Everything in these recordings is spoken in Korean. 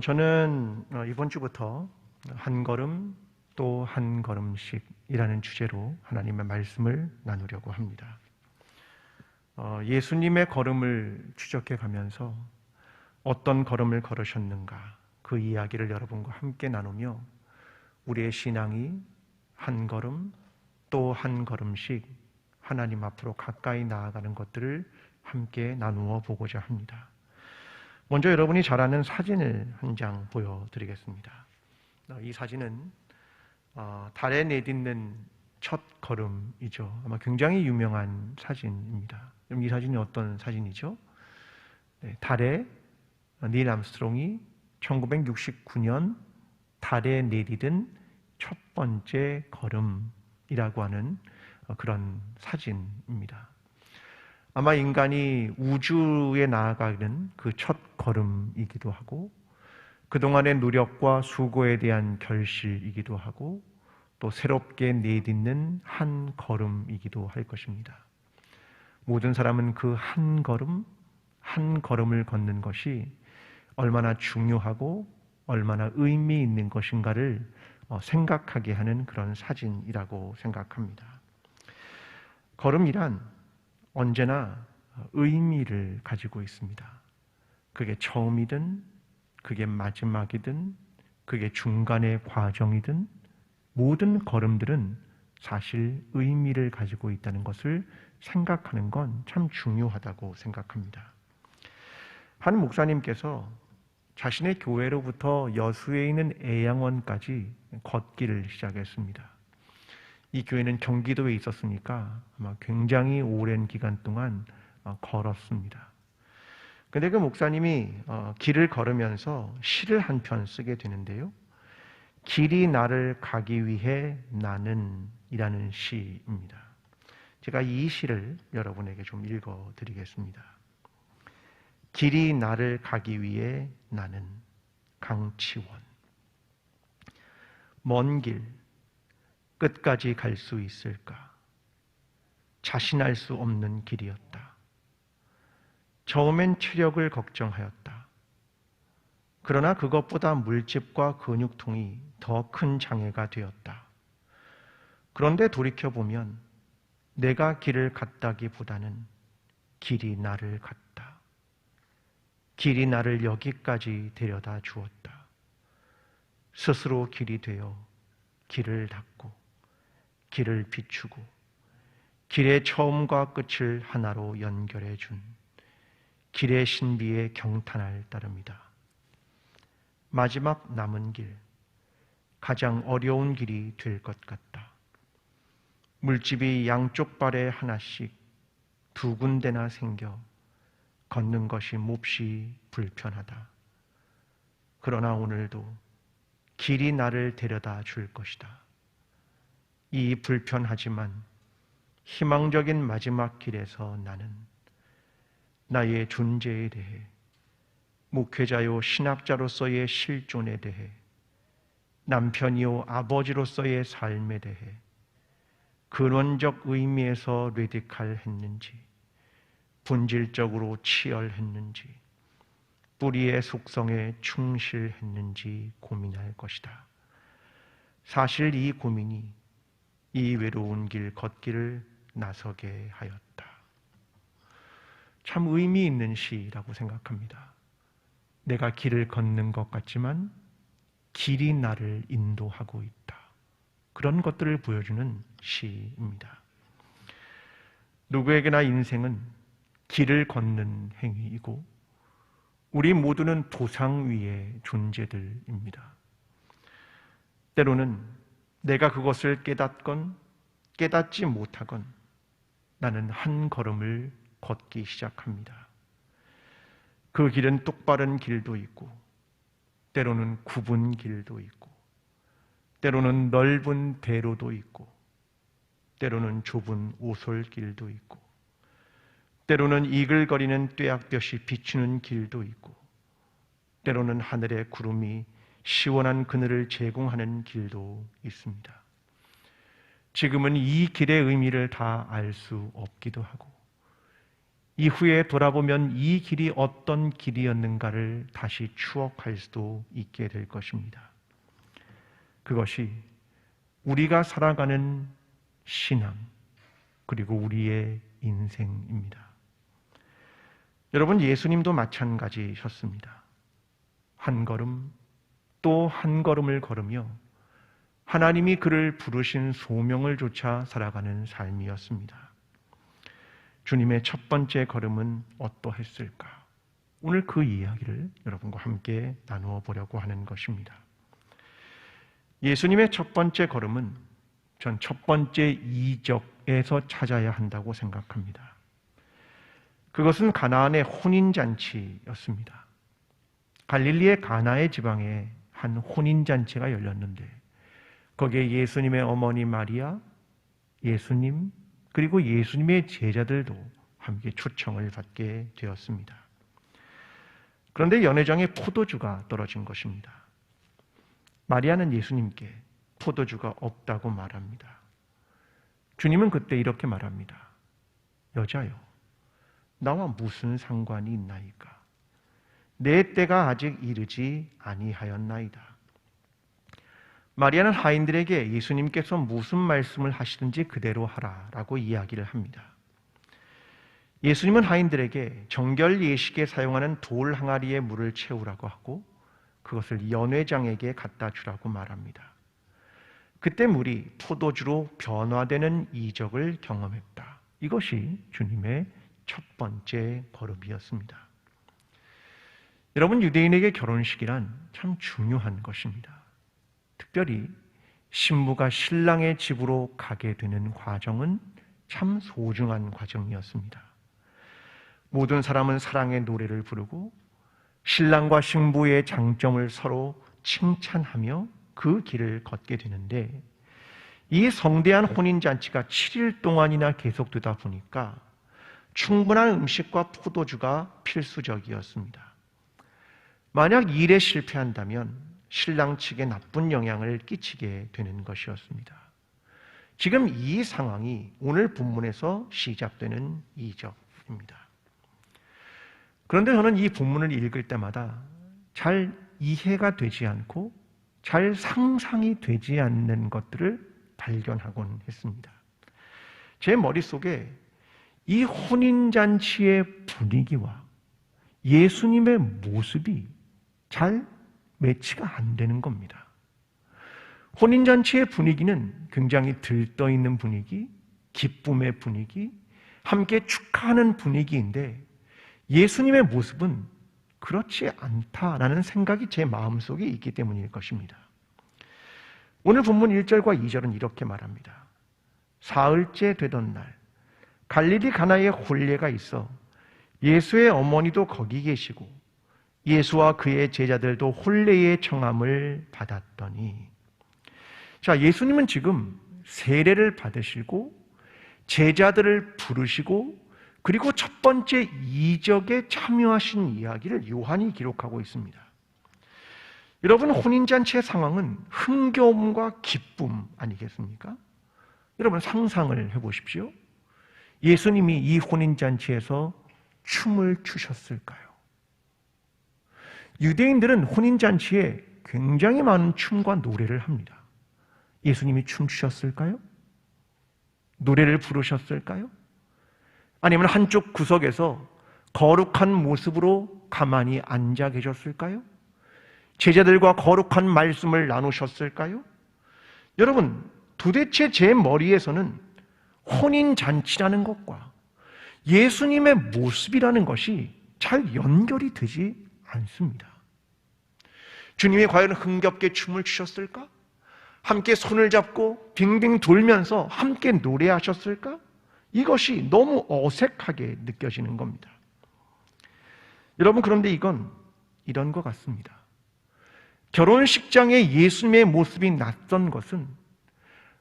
저는 이번 주부터 한 걸음 또 한 걸음씩이라는 주제로 하나님의 말씀을 나누려고 합니다. 예수님의 걸음을 추적해 가면서 어떤 걸음을 걸으셨는가 그 이야기를 여러분과 함께 나누며 우리의 신앙이 한 걸음 또 한 걸음씩 하나님 앞으로 가까이 나아가는 것들을 함께 나누어 보고자 합니다. 먼저 여러분이 잘 아는 사진을 한 장 보여드리겠습니다. 이 사진은 달에 내딛는 첫 걸음이죠. 아마 굉장히 유명한 사진입니다. 그럼 이 사진이 어떤 사진이죠? 달에 닐 암스트롱이 1969년 달에 내딛은 첫 번째 걸음이라고 하는 그런 사진입니다. 아마 인간이 우주에 나아가는 그 첫 걸음이기도 하고 그동안의 노력과 수고에 대한 결실이기도 하고 또 새롭게 내딛는 한 걸음이기도 할 것입니다. 모든 사람은 그 한 걸음, 한 걸음을 걷는 것이 얼마나 중요하고 얼마나 의미 있는 것인가를 생각하게 하는 그런 사진이라고 생각합니다. 걸음이란 언제나 의미를 가지고 있습니다. 그게 처음이든 그게 마지막이든 그게 중간의 과정이든 모든 걸음들은 사실 의미를 가지고 있다는 것을 생각하는 건 참 중요하다고 생각합니다. 한 목사님께서 자신의 교회로부터 여수에 있는 애양원까지 걷기를 시작했습니다. 이 교회는 경기도에 있었으니까 아마 굉장히 오랜 기간 동안 걸었습니다. 근데 그 목사님이 길을 걸으면서 시를 한 편 쓰게 되는데요. 길이 나를 가기 위해 나는 이라는 시입니다. 제가 이 시를 여러분에게 좀 읽어드리겠습니다. 길이 나를 가기 위해 나는 강치원. 먼 길 끝까지 갈 수 있을까? 자신할 수 없는 길이었다. 처음엔 체력을 걱정하였다. 그러나 그것보다 물집과 근육통이 더 큰 장애가 되었다. 그런데 돌이켜보면 내가 길을 갔다기보다는 길이 나를 갔다. 길이 나를 여기까지 데려다 주었다. 스스로 길이 되어 길을 닦고 길을 비추고 길의 처음과 끝을 하나로 연결해 준 길의 신비에 경탄할 따름이다. 마지막 남은 길, 가장 어려운 길이 될 것 같다. 물집이 양쪽 발에 하나씩 두 군데나 생겨 걷는 것이 몹시 불편하다. 그러나 오늘도 길이 나를 데려다 줄 것이다. 이 불편하지만 희망적인 마지막 길에서 나는 나의 존재에 대해, 목회자요 신학자로서의 실존에 대해, 남편이요 아버지로서의 삶에 대해 근원적 의미에서 레디칼했는지, 본질적으로 치열했는지, 뿌리의 속성에 충실했는지 고민할 것이다. 사실 이 고민이 이 외로운 길 걷기를 나서게 하였다. 참 의미 있는 시라고 생각합니다. 내가 길을 걷는 것 같지만 길이 나를 인도하고 있다. 그런 것들을 보여주는 시입니다. 누구에게나 인생은 길을 걷는 행위이고 우리 모두는 도상 위의 존재들입니다. 때로는 내가 그것을 깨닫건 깨닫지 못하건 나는 한 걸음을 걷기 시작합니다. 그 길은 똑바른 길도 있고 때로는 굽은 길도 있고 때로는 넓은 대로도 있고 때로는 좁은 오솔길도 있고 때로는 이글거리는 뙤약볕이 비추는 길도 있고 때로는 하늘의 구름이 시원한 그늘을 제공하는 길도 있습니다. 지금은 이 길의 의미를 다 알 수 없기도 하고 이후에 돌아보면 이 길이 어떤 길이었는가를 다시 추억할 수도 있게 될 것입니다. 그것이 우리가 살아가는 신앙, 그리고 우리의 인생입니다. 여러분, 예수님도 마찬가지셨습니다. 한 걸음 또 한 걸음을 걸으며 하나님이 그를 부르신 소명을 좇아 살아가는 삶이었습니다. 주님의 첫 번째 걸음은 어떠했을까? 오늘 그 이야기를 여러분과 함께 나누어 보려고 하는 것입니다. 예수님의 첫 번째 걸음은 전 첫 번째 이적에서 찾아야 한다고 생각합니다. 그것은 가나안의 혼인잔치였습니다. 갈릴리의 가나의 지방에 한 혼인잔치가 열렸는데 거기에 예수님의 어머니 마리아, 예수님, 그리고 예수님의 제자들도 함께 초청을 받게 되었습니다. 그런데 연회장에 포도주가 떨어진 것입니다. 마리아는 예수님께 포도주가 없다고 말합니다. 주님은 그때 이렇게 말합니다. 여자여, 나와 무슨 상관이 있나이까? 내 때가 아직 이르지 아니하였나이다. 마리아는 하인들에게 예수님께서 무슨 말씀을 하시든지 그대로 하라라고 이야기를 합니다. 예수님은 하인들에게 정결 예식에 사용하는 돌 항아리에 물을 채우라고 하고 그것을 연회장에게 갖다 주라고 말합니다. 그때 물이 포도주로 변화되는 이적을 경험했다. 이것이 주님의 첫 번째 걸음이었습니다. 여러분, 유대인에게 결혼식이란 참 중요한 것입니다. 특별히 신부가 신랑의 집으로 가게 되는 과정은 참 소중한 과정이었습니다. 모든 사람은 사랑의 노래를 부르고 신랑과 신부의 장점을 서로 칭찬하며 그 길을 걷게 되는데 이 성대한 혼인잔치가 7일 동안이나 계속되다 보니까 충분한 음식과 포도주가 필수적이었습니다. 만약 이 일에 실패한다면 신랑 측에 나쁜 영향을 끼치게 되는 것이었습니다. 지금 이 상황이 오늘 본문에서 시작되는 이적입니다. 그런데 저는 이 본문을 읽을 때마다 잘 이해가 되지 않고 잘 상상이 되지 않는 것들을 발견하곤 했습니다. 제 머릿속에 이 혼인잔치의 분위기와 예수님의 모습이 잘 매치가 안 되는 겁니다. 혼인잔치의 분위기는 굉장히 들떠있는 분위기, 기쁨의 분위기, 함께 축하하는 분위기인데 예수님의 모습은 그렇지 않다라는 생각이 제 마음속에 있기 때문일 것입니다. 오늘 본문 1절과 2절은 이렇게 말합니다. 사흘째 되던 날 갈릴리 가나에 혼례가 있어 예수의 어머니도 거기 계시고 예수와 그의 제자들도 혼례의 청함을 받았더니, 자, 예수님은 지금 세례를 받으시고 제자들을 부르시고 그리고 첫 번째 이적에 참여하신 이야기를 요한이 기록하고 있습니다. 여러분, 혼인잔치의 상황은 흥겨움과 기쁨 아니겠습니까? 여러분, 상상을 해보십시오. 예수님이 이 혼인잔치에서 춤을 추셨을까요? 유대인들은 혼인잔치에 굉장히 많은 춤과 노래를 합니다. 예수님이 춤추셨을까요? 노래를 부르셨을까요? 아니면 한쪽 구석에서 거룩한 모습으로 가만히 앉아 계셨을까요? 제자들과 거룩한 말씀을 나누셨을까요? 여러분, 도대체 제 머리에서는 혼인잔치라는 것과 예수님의 모습이라는 것이 잘 연결이 되지 않습니다. 주님이 과연 흥겹게 춤을 추셨을까? 함께 손을 잡고 빙빙 돌면서 함께 노래하셨을까? 이것이 너무 어색하게 느껴지는 겁니다. 여러분, 그런데 이건 이런 것 같습니다. 결혼식장에 예수님의 모습이 낯선 것은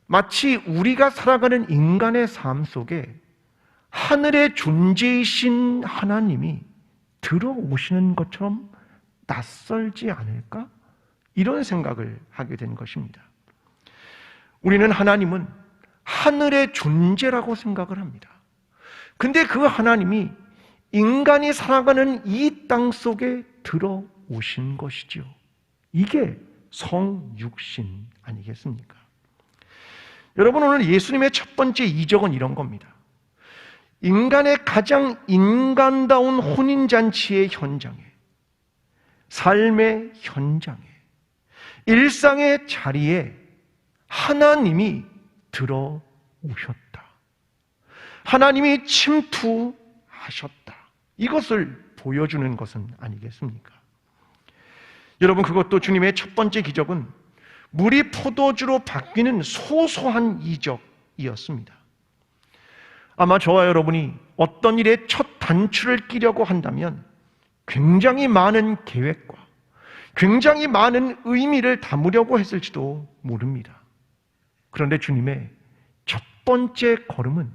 마치 우리가 살아가는 인간의 삶 속에 하늘의 존재이신 하나님이 들어오시는 것처럼 낯설지 않을까? 이런 생각을 하게 된 것입니다. 우리는 하나님은 하늘의 존재라고 생각을 합니다. 근데 그 하나님이 인간이 살아가는 이 땅 속에 들어오신 것이죠. 이게 성육신 아니겠습니까? 여러분, 오늘 예수님의 첫 번째 이적은 이런 겁니다. 인간의 가장 인간다운 혼인잔치의 현장에, 삶의 현장에, 일상의 자리에 하나님이 들어오셨다. 하나님이 침투하셨다. 이것을 보여주는 것은 아니겠습니까? 여러분, 그것도 주님의 첫 번째 기적은 물이 포도주로 바뀌는 소소한 이적이었습니다. 아마 저와 여러분이 어떤 일에 첫 단추를 끼려고 한다면 굉장히 많은 계획과 굉장히 많은 의미를 담으려고 했을지도 모릅니다. 그런데 주님의 첫 번째 걸음은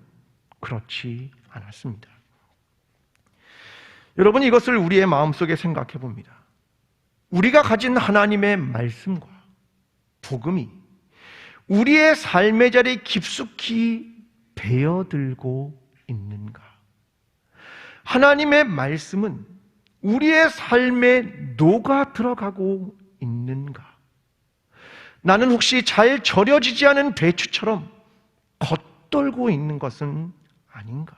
그렇지 않았습니다. 여러분, 이것을 우리의 마음속에 생각해 봅니다. 우리가 가진 하나님의 말씀과 복음이 우리의 삶의 자리에 깊숙이 배어들고 있는가? 하나님의 말씀은 우리의 삶에 녹아 들어가고 있는가? 나는 혹시 잘 절여지지 않은 배추처럼 겉돌고 있는 것은 아닌가?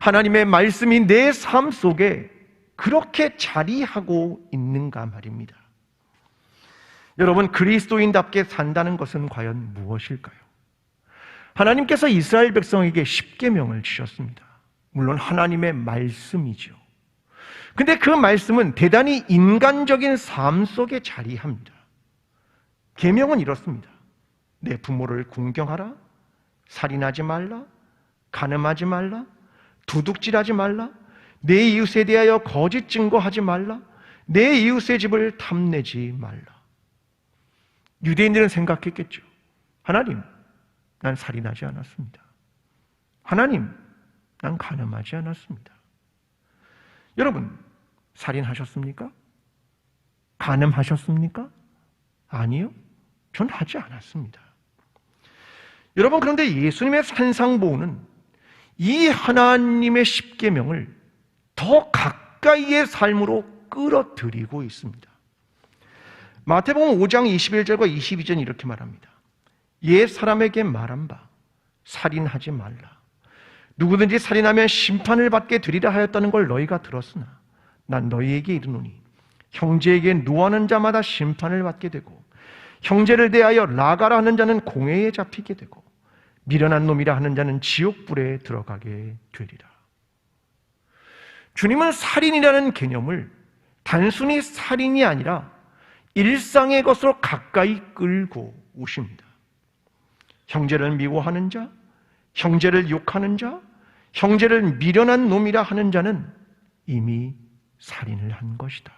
하나님의 말씀이 내 삶 속에 그렇게 자리하고 있는가 말입니다. 여러분, 그리스도인답게 산다는 것은 과연 무엇일까요? 하나님께서 이스라엘 백성에게 십계명을 주셨습니다. 물론 하나님의 말씀이죠. 근데 그 말씀은 대단히 인간적인 삶 속에 자리합니다. 계명은 이렇습니다. 내 부모를 궁경하라, 살인하지 말라, 간음하지 말라, 도둑질하지 말라, 내 이웃에 대하여 거짓 증거하지 말라, 내 이웃의 집을 탐내지 말라. 유대인들은 생각했겠죠. 하나님, 난 살인하지 않았습니다. 하나님, 난 간음하지 않았습니다. 여러분, 살인하셨습니까? 간음하셨습니까? 아니요, 전 하지 않았습니다. 여러분, 그런데 예수님의 산상보훈은 이 하나님의 십계명을 더 가까이의 삶으로 끌어들이고 있습니다. 마태복음 5장 21절과 22절 이렇게 말합니다. 옛 사람에게 말한 바 살인하지 말라. 누구든지 살인하면 심판을 받게 되리라 하였다는 걸 너희가 들었으나 난 너희에게 이르노니 형제에게 노하는 자마다 심판을 받게 되고 형제를 대하여 라가라 하는 자는 공회에 잡히게 되고 미련한 놈이라 하는 자는 지옥불에 들어가게 되리라. 주님은 살인이라는 개념을 단순히 살인이 아니라 일상의 것으로 가까이 끌고 오십니다. 형제를 미워하는 자, 형제를 욕하는 자, 형제를 미련한 놈이라 하는 자는 이미 살인을 한 것이다.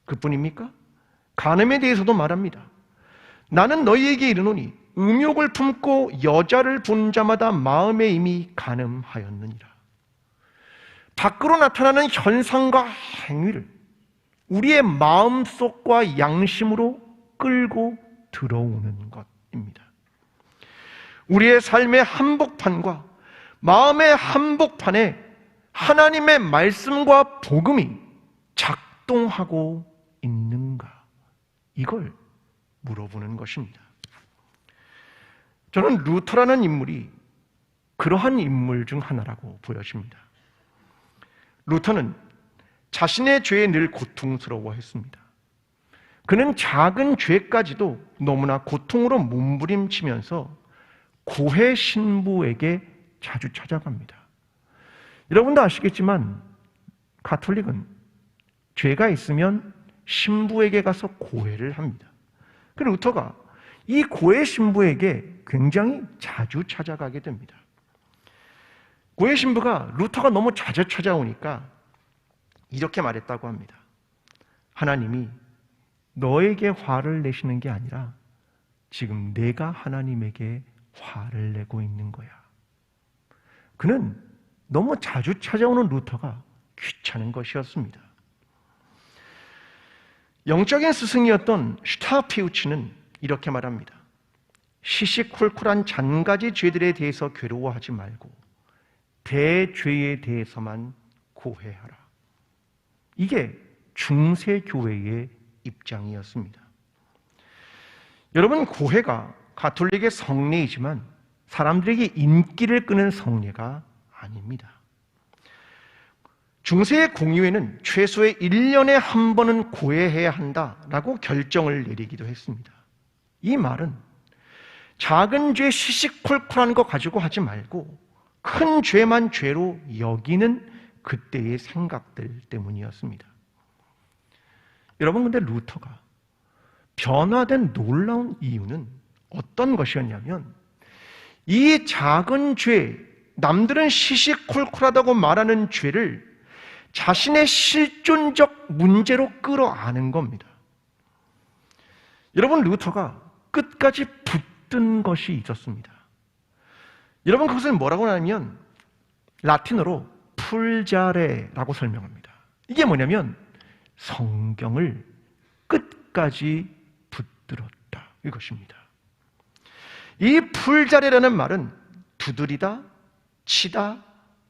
그뿐입니까? 간음에 대해서도 말합니다. 나는 너희에게 이르노니 음욕을 품고 여자를 본 자마다 마음에 이미 간음하였느니라. 밖으로 나타나는 현상과 행위를 우리의 마음속과 양심으로 끌고 들어오는 것입니다. 우리의 삶의 한복판과 마음의 한복판에 하나님의 말씀과 복음이 작동하고 있는가? 이걸 물어보는 것입니다. 저는 루터라는 인물이 그러한 인물 중 하나라고 보여집니다. 루터는 자신의 죄에 늘 고통스러워했습니다. 그는 작은 죄까지도 너무나 고통으로 몸부림치면서 고해 신부에게 자주 찾아갑니다. 여러분도 아시겠지만 가톨릭은 죄가 있으면 신부에게 가서 고해를 합니다. 그 루터가 이 고해 신부에게 굉장히 자주 찾아가게 됩니다. 고해 신부가 루터가 너무 자주 찾아오니까 이렇게 말했다고 합니다. 하나님이 너에게 화를 내시는 게 아니라 지금 내가 하나님에게 화를 내고 있는 거야. 그는 너무 자주 찾아오는 루터가 귀찮은 것이었습니다. 영적인 스승이었던 슈타피우치는 이렇게 말합니다. 시시콜콜한 잔가지 죄들에 대해서 괴로워하지 말고 대죄에 대해서만 고해하라. 이게 중세교회의 입장이었습니다. 여러분, 고해가 가톨릭의 성례이지만 사람들에게 인기를 끄는 성례가 아닙니다. 중세의 공의회는 최소의 1년에 한 번은 고해해야 한다라고 결정을 내리기도 했습니다. 이 말은 작은 죄 시시콜콜한 거 가지고 하지 말고 큰 죄만 죄로 여기는 그때의 생각들 때문이었습니다. 여러분, 근데 루터가 변화된 놀라운 이유는 어떤 것이었냐면, 이 작은 죄, 남들은 시시콜콜하다고 말하는 죄를 자신의 실존적 문제로 끌어안은 겁니다. 여러분, 루터가 끝까지 붙든 것이 있었습니다. 여러분, 그것을 뭐라고 하냐면 라틴어로 풀자레라고 설명합니다. 이게 뭐냐면 성경을 끝까지 붙들었다, 이것입니다. 이 풀자레라는 말은 두드리다, 치다,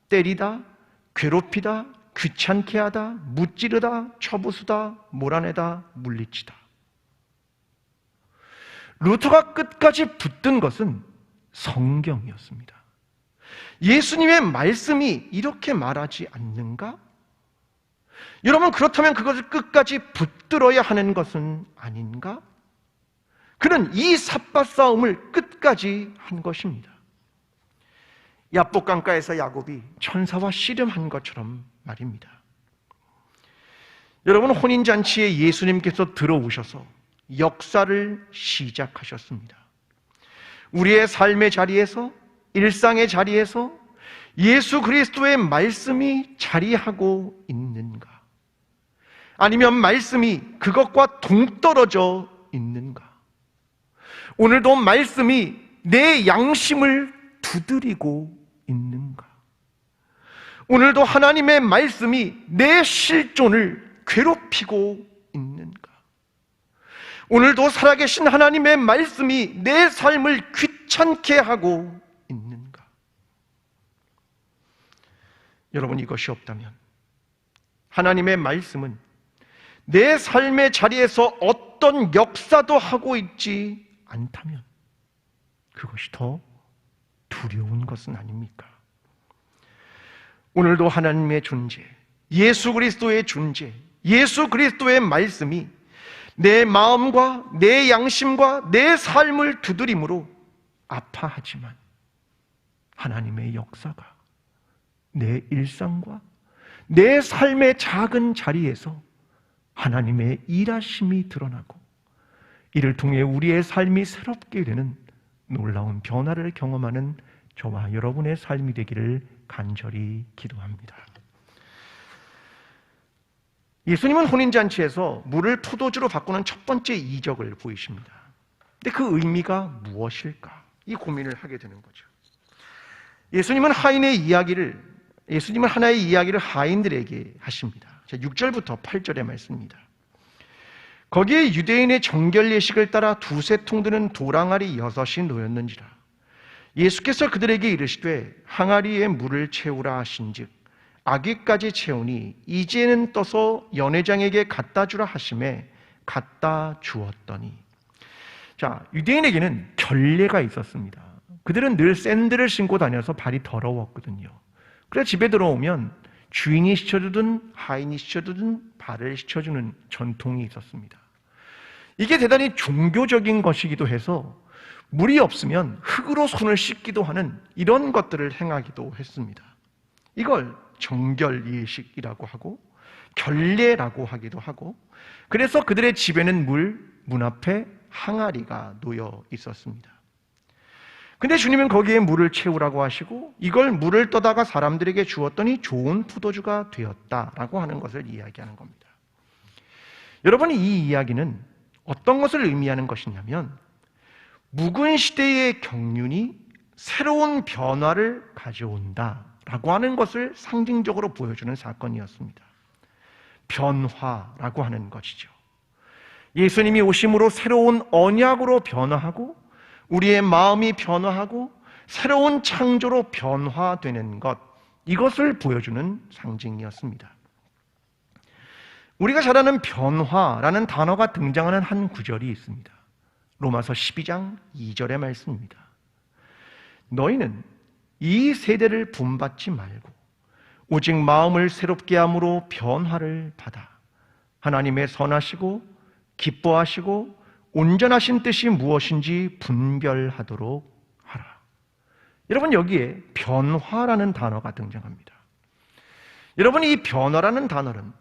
때리다, 괴롭히다, 귀찮게 하다, 무찌르다, 쳐부수다, 몰아내다, 물리치다. 루터가 끝까지 붙든 것은 성경이었습니다. 예수님의 말씀이 이렇게 말하지 않는가? 여러분, 그렇다면 그것을 끝까지 붙들어야 하는 것은 아닌가? 그는 이 삿바 싸움을 끝까지 한 것입니다. 야복강가에서 야곱이 천사와 씨름한 것처럼 말입니다. 여러분, 혼인잔치에 예수님께서 들어오셔서 역사를 시작하셨습니다. 우리의 삶의 자리에서, 일상의 자리에서 예수 그리스도의 말씀이 자리하고 있는가? 아니면 말씀이 그것과 동떨어져 있는가? 오늘도 말씀이 내 양심을 두드리고 있는가? 오늘도 하나님의 말씀이 내 실존을 괴롭히고 있는가? 오늘도 살아계신 하나님의 말씀이 내 삶을 귀찮게 하고 있는가? 여러분, 이것이 없다면, 하나님의 말씀은 내 삶의 자리에서 어떤 역사도 하고 있지 않다면 그것이 더 두려운 것은 아닙니까? 오늘도 하나님의 존재, 예수 그리스도의 존재, 예수 그리스도의 말씀이 내 마음과 내 양심과 내 삶을 두드림으로 아파하지만 하나님의 역사가 내 일상과 내 삶의 작은 자리에서 하나님의 일하심이 드러나고 이를 통해 우리의 삶이 새롭게 되는 놀라운 변화를 경험하는 저와 여러분의 삶이 되기를 간절히 기도합니다. 예수님은 혼인잔치에서 물을 포도주로 바꾸는 첫 번째 이적을 보이십니다. 근데 그 의미가 무엇일까? 이 고민을 하게 되는 거죠. 예수님은 하나의 이야기를 하인들에게 하십니다. 6절부터 8절의 말씀입니다. 거기에 유대인의 정결 예식을 따라 두세 통 드는 도랑아리 6이 놓였는지라. 예수께서 그들에게 이르시되 항아리에 물을 채우라 하신즉 아귀까지 채우니 이제는 떠서 연회장에게 갖다 주라 하심에 갖다 주었더니. 자, 유대인에게는 결례가 있었습니다. 그들은 늘 샌들을 신고 다녀서 발이 더러웠거든요. 그래서 집에 들어오면 주인이 씻어주든 하인이 씻어주든 발을 씻어주는 전통이 있었습니다. 이게 대단히 종교적인 것이기도 해서 물이 없으면 흙으로 손을 씻기도 하는 이런 것들을 행하기도 했습니다. 이걸 정결 예식이라고 하고 결례라고 하기도 하고, 그래서 그들의 집에는 문 앞에 항아리가 놓여 있었습니다. 근데 주님은 거기에 물을 채우라고 하시고 이걸 물을 떠다가 사람들에게 주었더니 좋은 포도주가 되었다라고 하는 것을 이야기하는 겁니다. 여러분, 이 이야기는 어떤 것을 의미하는 것이냐면 묵은 시대의 경륜이 새로운 변화를 가져온다라고 하는 것을 상징적으로 보여주는 사건이었습니다. 변화라고 하는 것이죠. 예수님이 오심으로 새로운 언약으로 변화하고 우리의 마음이 변화하고 새로운 창조로 변화되는 것, 이것을 보여주는 상징이었습니다. 우리가 잘 아는 변화라는 단어가 등장하는 한 구절이 있습니다. 로마서 12장 2절의 말씀입니다. 너희는 이 세대를 본받지 말고 오직 마음을 새롭게 함으로 변화를 받아 하나님의 선하시고 기뻐하시고 온전하신 뜻이 무엇인지 분별하도록 하라. 여러분, 여기에 변화라는 단어가 등장합니다. 여러분, 이 변화라는 단어는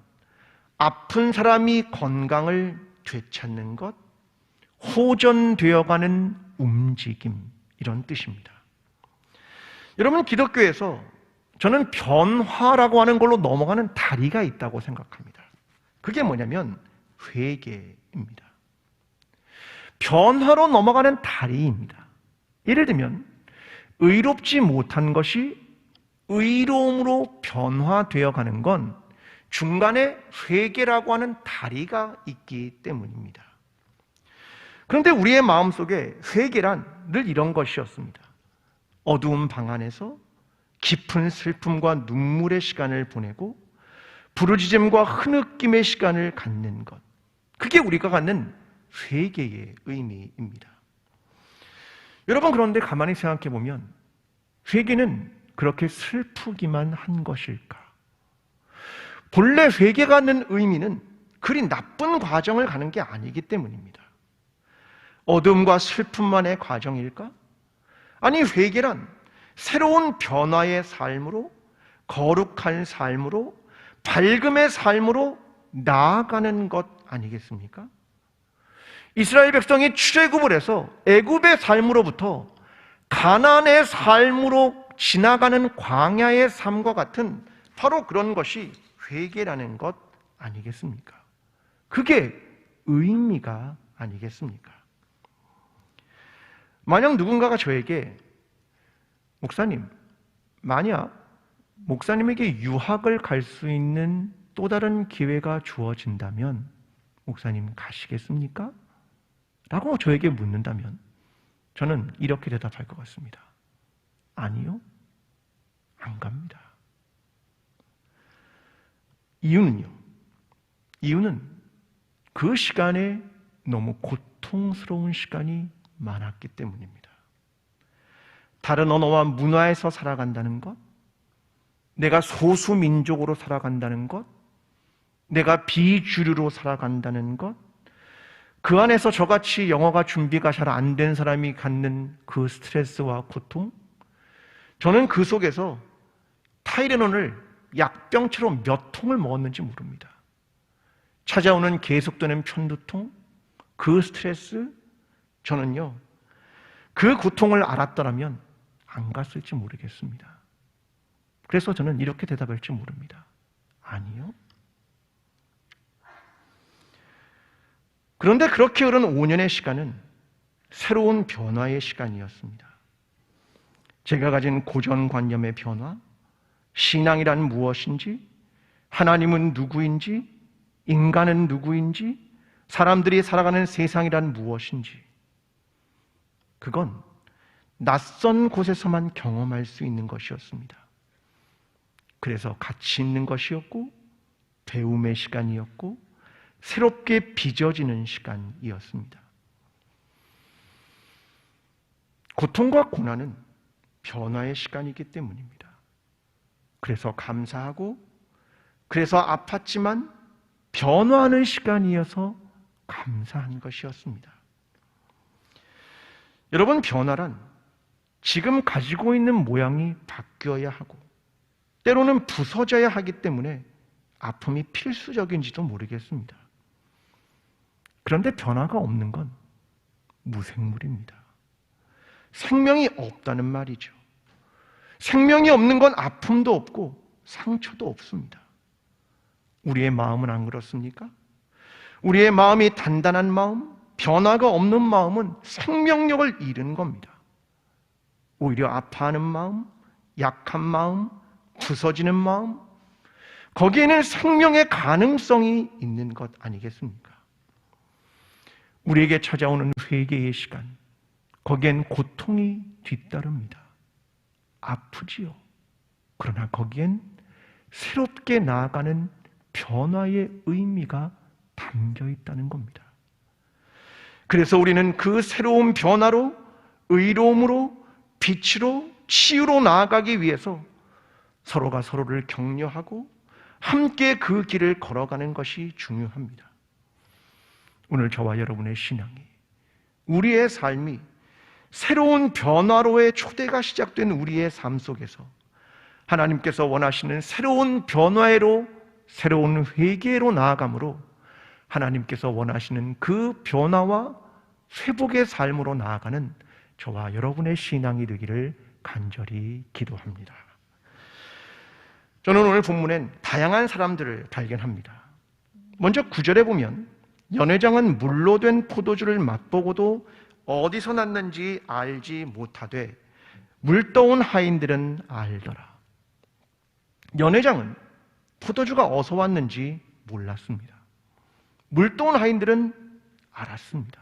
아픈 사람이 건강을 되찾는 것, 호전되어가는 움직임, 이런 뜻입니다. 여러분, 기독교에서 저는 변화라고 하는 걸로 넘어가는 다리가 있다고 생각합니다. 그게 뭐냐면 회개입니다. 변화로 넘어가는 다리입니다. 예를 들면 의롭지 못한 것이 의로움으로 변화되어 가는 건 중간에 회개라고 하는 다리가 있기 때문입니다. 그런데 우리의 마음속에 회개란 늘 이런 것이었습니다. 어두운 방 안에서 깊은 슬픔과 눈물의 시간을 보내고 부르짖음과 흐느낌의 시간을 갖는 것, 그게 우리가 갖는 회개의 의미입니다. 여러분, 그런데 가만히 생각해 보면 회개는 그렇게 슬프기만 한 것일까? 본래 회개가 갖는 의미는 그리 나쁜 과정을 가는 게 아니기 때문입니다. 어둠과 슬픔만의 과정일까? 아니, 회개란 새로운 변화의 삶으로, 거룩한 삶으로, 밝음의 삶으로 나아가는 것 아니겠습니까? 이스라엘 백성이 출애굽을 해서 애굽의 삶으로부터 가나안의 삶으로 지나가는 광야의 삶과 같은 바로 그런 것이 회개라는 것 아니겠습니까? 그게 의미가 아니겠습니까? 만약 누군가가 저에게 목사님, 만약 목사님에게 유학을 갈 수 있는 또 다른 기회가 주어진다면 목사님 가시겠습니까? 라고 저에게 묻는다면 저는 이렇게 대답할 것 같습니다. 아니요, 안 갑니다. 이유는 그 시간에 너무 고통스러운 시간이 많았기 때문입니다. 다른 언어와 문화에서 살아간다는 것, 내가 소수민족으로 살아간다는 것, 내가 비주류로 살아간다는 것, 그 안에서 저같이 영어가 준비가 잘 안 된 사람이 갖는 그 스트레스와 고통, 저는 그 속에서 타이레놀을 약병처럼 몇 통을 먹었는지 모릅니다. 찾아오는 계속되는 편두통, 그 스트레스, 저는요, 그 고통을 알았더라면 안 갔을지 모르겠습니다. 그래서 저는 이렇게 대답할지 모릅니다. 아니요. 그런데 그렇게 흐른 5년의 시간은 새로운 변화의 시간이었습니다. 제가 가진 고정관념의 변화, 신앙이란 무엇인지, 하나님은 누구인지, 인간은 누구인지, 사람들이 살아가는 세상이란 무엇인지, 그건 낯선 곳에서만 경험할 수 있는 것이었습니다. 그래서 가치 있는 것이었고, 배움의 시간이었고, 새롭게 빚어지는 시간이었습니다. 고통과 고난은 변화의 시간이기 때문입니다. 그래서 감사하고, 그래서 아팠지만 변화하는 시간이어서 감사한 것이었습니다. 여러분, 변화란 지금 가지고 있는 모양이 바뀌어야 하고 때로는 부서져야 하기 때문에 아픔이 필수적인지도 모르겠습니다. 그런데 변화가 없는 건 무생물입니다. 생명이 없다는 말이죠. 생명이 없는 건 아픔도 없고 상처도 없습니다. 우리의 마음은 안 그렇습니까? 우리의 마음이 단단한 마음, 변화가 없는 마음은 생명력을 잃은 겁니다. 오히려 아파하는 마음, 약한 마음, 부서지는 마음, 거기에는 생명의 가능성이 있는 것 아니겠습니까? 우리에게 찾아오는 회개의 시간, 거기엔 고통이 뒤따릅니다. 아프지요. 그러나 거기엔 새롭게 나아가는 변화의 의미가 담겨 있다는 겁니다. 그래서 우리는 그 새로운 변화로, 의로움으로, 빛으로, 치유로 나아가기 위해서 서로가 서로를 격려하고 함께 그 길을 걸어가는 것이 중요합니다. 오늘 저와 여러분의 신앙이, 우리의 삶이 새로운 변화로의 초대가 시작된 우리의 삶 속에서 하나님께서 원하시는 새로운 변화로, 새로운 회개로 나아가므로 하나님께서 원하시는 그 변화와 회복의 삶으로 나아가는 저와 여러분의 신앙이 되기를 간절히 기도합니다. 저는 오늘 본문엔 다양한 사람들을 발견합니다. 먼저 9절에 보면 연회장은 물로 된 포도주를 맛보고도 어디서 났는지 알지 못하되 물떠온 하인들은 알더라. 연회장은 포도주가 어디서 왔는지 몰랐습니다. 물떠온 하인들은 알았습니다.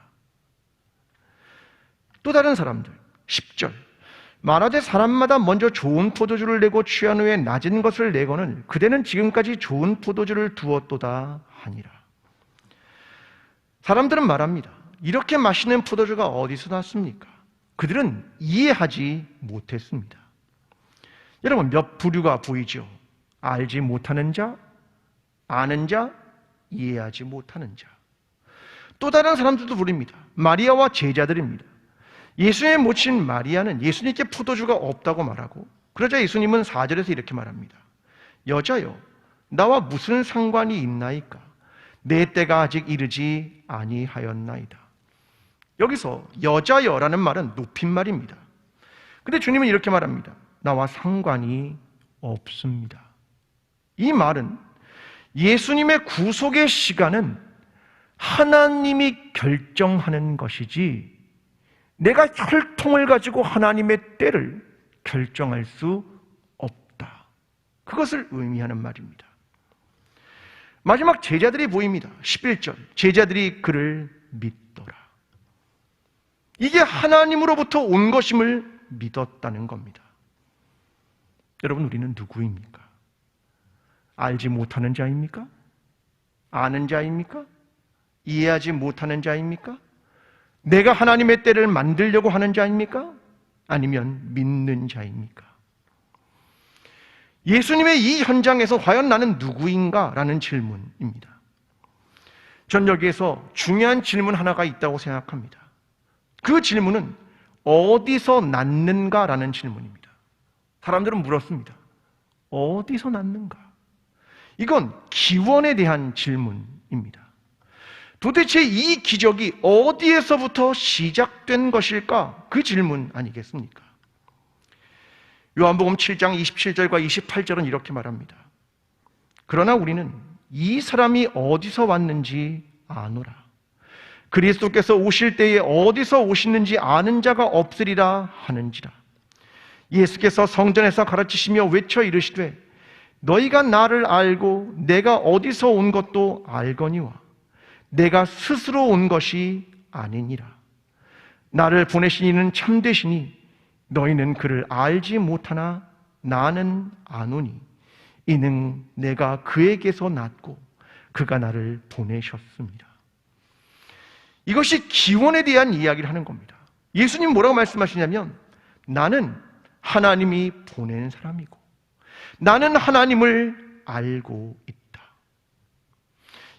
또 다른 사람들, 10절, 말하되 사람마다 먼저 좋은 포도주를 내고 취한 후에 낮은 것을 내거늘 그대는 지금까지 좋은 포도주를 두었도다 하니라. 사람들은 말합니다. 이렇게 맛있는 포도주가 어디서 났습니까? 그들은 이해하지 못했습니다. 여러분, 몇 부류가 보이죠? 알지 못하는 자, 아는 자, 이해하지 못하는 자. 또 다른 사람들도 부릅니다. 마리아와 제자들입니다. 예수님의 모친 마리아는 예수님께 포도주가 없다고 말하고, 그러자 예수님은 4절에서 이렇게 말합니다. 여자여, 나와 무슨 상관이 있나이까? 내 때가 아직 이르지 아니하였나이다. 여기서 여자여라는 말은 높임말입니다. 근데 주님은 이렇게 말합니다. 나와 상관이 없습니다. 이 말은 예수님의 구속의 시간은 하나님이 결정하는 것이지 내가 혈통을 가지고 하나님의 때를 결정할 수 없다. 그것을 의미하는 말입니다. 마지막 제자들이 보입니다. 11절, 제자들이 그를 믿더라. 이게 하나님으로부터 온 것임을 믿었다는 겁니다. 여러분, 우리는 누구입니까? 알지 못하는 자입니까? 아는 자입니까? 이해하지 못하는 자입니까? 내가 하나님의 때를 만들려고 하는 자입니까? 아니면 믿는 자입니까? 예수님의 이 현장에서 과연 나는 누구인가? 라는 질문입니다. 전 여기에서 중요한 질문 하나가 있다고 생각합니다. 그 질문은 어디서 낳는가? 라는 질문입니다. 사람들은 물었습니다. 어디서 낳는가? 이건 기원에 대한 질문입니다. 도대체 이 기적이 어디에서부터 시작된 것일까? 그 질문 아니겠습니까? 요한복음 7장 27절과 28절은 이렇게 말합니다. 그러나 우리는 이 사람이 어디서 왔는지 아노라. 그리스도께서 오실 때에 어디서 오시는지 아는 자가 없으리라 하는지라. 예수께서 성전에서 가르치시며 외쳐 이르시되 너희가 나를 알고 내가 어디서 온 것도 알거니와 내가 스스로 온 것이 아니니라. 나를 보내신 이는 참되시니 너희는 그를 알지 못하나 나는 아노니 이는 내가 그에게서 났고 그가 나를 보내셨습니다. 이것이 기원에 대한 이야기를 하는 겁니다. 예수님 뭐라고 말씀하시냐면 나는 하나님이 보낸 사람이고 나는 하나님을 알고 있다.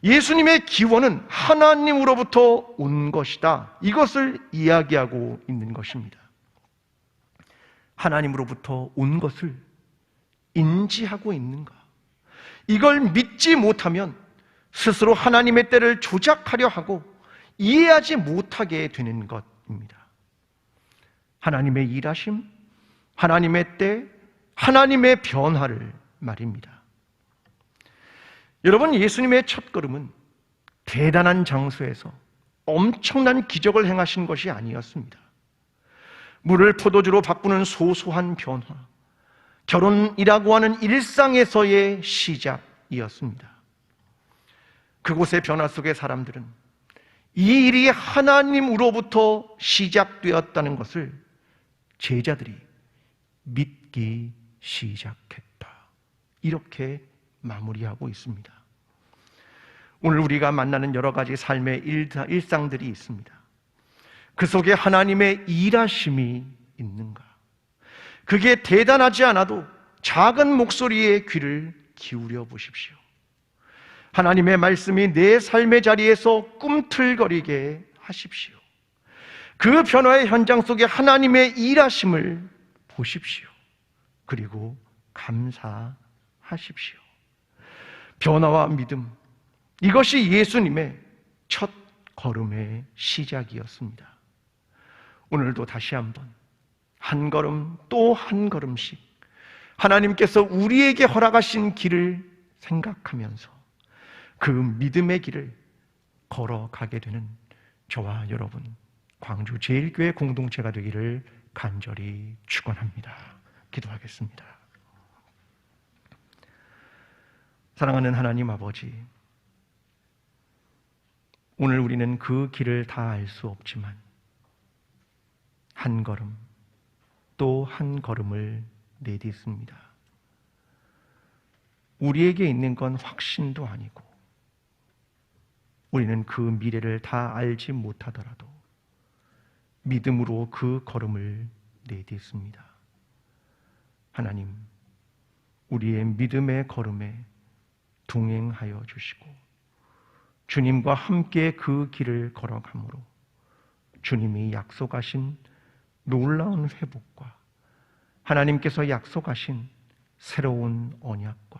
예수님의 기원은 하나님으로부터 온 것이다. 이것을 이야기하고 있는 것입니다. 하나님으로부터 온 것을 인지하고 있는가? 이걸 믿지 못하면 스스로 하나님의 때를 조작하려 하고 이해하지 못하게 되는 것입니다. 하나님의 일하심, 하나님의 때, 하나님의 변화를 말입니다. 여러분, 예수님의 첫걸음은 대단한 장소에서 엄청난 기적을 행하신 것이 아니었습니다. 물을 포도주로 바꾸는 소소한 변화, 결혼이라고 하는 일상에서의 시작이었습니다. 그곳의 변화 속의 사람들은 이 일이 하나님으로부터 시작되었다는 것을 제자들이 믿기 시작했다. 이렇게 마무리하고 있습니다. 오늘 우리가 만나는 여러 가지 삶의 일상들이 있습니다. 그 속에 하나님의 일하심이 있는가? 그게 대단하지 않아도 작은 목소리에 귀를 기울여 보십시오. 하나님의 말씀이 내 삶의 자리에서 꿈틀거리게 하십시오. 그 변화의 현장 속에 하나님의 일하심을 보십시오. 그리고 감사하십시오. 변화와 믿음, 이것이 예수님의 첫 걸음의 시작이었습니다. 오늘도 다시 한번 한 걸음 또 한 걸음씩 하나님께서 우리에게 허락하신 길을 생각하면서 그 믿음의 길을 걸어가게 되는 저와 여러분, 광주 제일교회 공동체가 되기를 간절히 축원합니다. 기도하겠습니다. 사랑하는 하나님 아버지, 오늘 우리는 그 길을 다 알 수 없지만 한 걸음 또 한 걸음을 내딛습니다. 우리에게 있는 건 확신도 아니고 우리는 그 미래를 다 알지 못하더라도 믿음으로 그 걸음을 내딛습니다. 하나님, 우리의 믿음의 걸음에 동행하여 주시고 주님과 함께 그 길을 걸어가므로 주님이 약속하신 놀라운 회복과 하나님께서 약속하신 새로운 언약과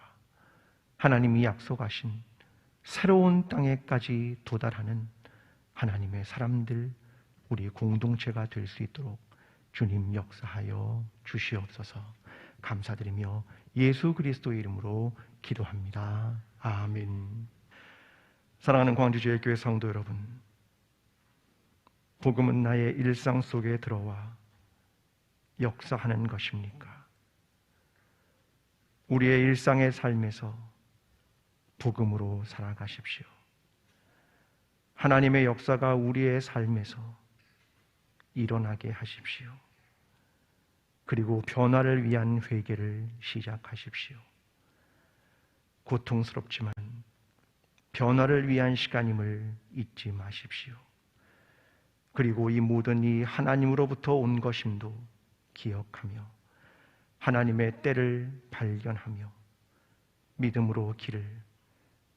하나님이 약속하신 새로운 땅에까지 도달하는 하나님의 사람들, 우리 공동체가 될 수 있도록 주님 역사하여 주시옵소서. 감사드리며 예수 그리스도의 이름으로 기도합니다. 아멘. 사랑하는 광주제일교회 성도 여러분, 복음은 나의 일상 속에 들어와 역사하는 것입니까? 우리의 일상의 삶에서 복음으로 살아가십시오. 하나님의 역사가 우리의 삶에서 일어나게 하십시오. 그리고 변화를 위한 회개를 시작하십시오. 고통스럽지만 변화를 위한 시간임을 잊지 마십시오. 그리고 이 모든 이 하나님으로부터 온 것임도 기억하며 하나님의 때를 발견하며 믿음으로 길을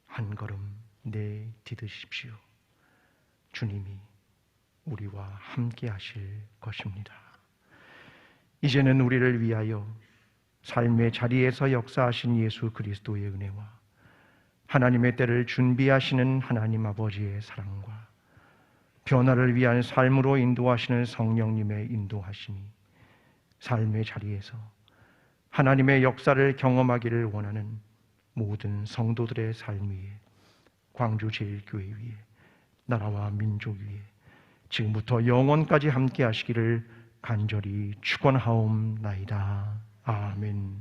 한 걸음 내딛으십시오. 주님이 우리와 함께 하실 것입니다. 이제는 우리를 위하여 삶의 자리에서 역사하신 예수 그리스도의 은혜와 하나님의 때를 준비하시는 하나님 아버지의 사랑과 변화를 위한 삶으로 인도하시는 성령님의 인도하심이 삶의 자리에서 하나님의 역사를 경험하기를 원하는 모든 성도들의 삶 위에, 광주 제일교회 위에, 나라와 민족 위에 지금부터 영원까지 함께 하시기를 간절히 축원하옵나이다. 아멘.